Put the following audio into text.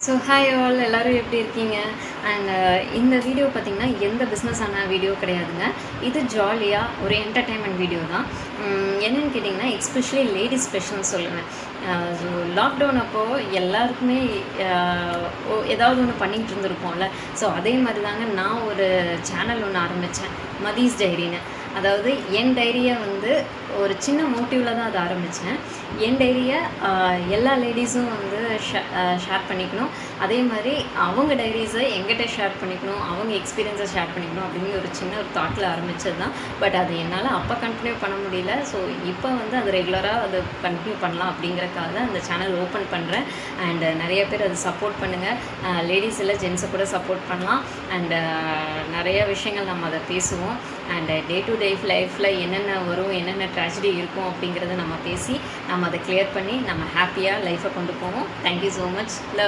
So hi all எல்லோரும் எப்படி இருக்கீங்க? அண்ட் இந்த வீடியோ பார்த்திங்கன்னா எந்த பிஸ்னஸான வீடியோ கிடையாதுங்க. இது ஜாலியாக ஒரு என்டர்டெயின்மெண்ட் வீடியோ தான். என்னென்னு கேட்டிங்கன்னா எஸ்பெஷலி லேடிஸ் ஸ்பெஷல்னு சொல்லுவேன். ஸோ லாக்டவுன் அப்போது எல்லாருக்குமே ஏதாவது ஒன்று பண்ணிகிட்டு இருந்திருப்போம்ல. ஸோ அதே மாதிரி தாங்க நான் ஒரு சேனல் ஒன்று ஆரம்பித்தேன், மதீஸ் டைரின்னு. அதாவது என் டைரியை வந்து ஒரு சின்ன மோட்டிவில் தான் அதை ஆரம்பித்தேன். என் டைரியை எல்லா லேடிஸும் வந்து ஷேர் பண்ணிக்கணும். அதே மாதிரி அவங்க டைரிஸை எங்கிட்ட ஷேர் பண்ணிக்கணும், அவங்க எக்ஸ்பீரியன்ஸை ஷேர் பண்ணிக்கணும் அப்படின்னு ஒரு சின்ன ஒரு தாட்டில் ஆரம்பித்தது தான். பட் அது என்னால் அப்போ கண்டினியூ பண்ண முடியல. ஸோ இப்போ வந்து அது ரெகுலராக அது கண்டினியூ பண்ணலாம் அப்படிங்கிறக்காக தான் அந்த சேனல் ஓப்பன் பண்ணுறேன். அண்ட் நிறைய பேர் அது சப்போர்ட் பண்ணுங்கள். லேடிஸ் இல்லை ஜென்ஸை கூட சப்போர்ட் பண்ணலாம். அண்ட் நிறைய விஷயங்கள் நம்ம அதை பேசுவோம். அண்ட் டே டு டே லைஃப்பில் என்னென்ன வரும், என்னென்ன ட்ராஜடி இருக்கும் அப்படிங்கிறத நம்ம பேசி நம்ம அதை கிளியர் பண்ணி நம்ம ஹாப்பியாக லைஃப்பை கொண்டு போவோம். Thank you so much. லவ்.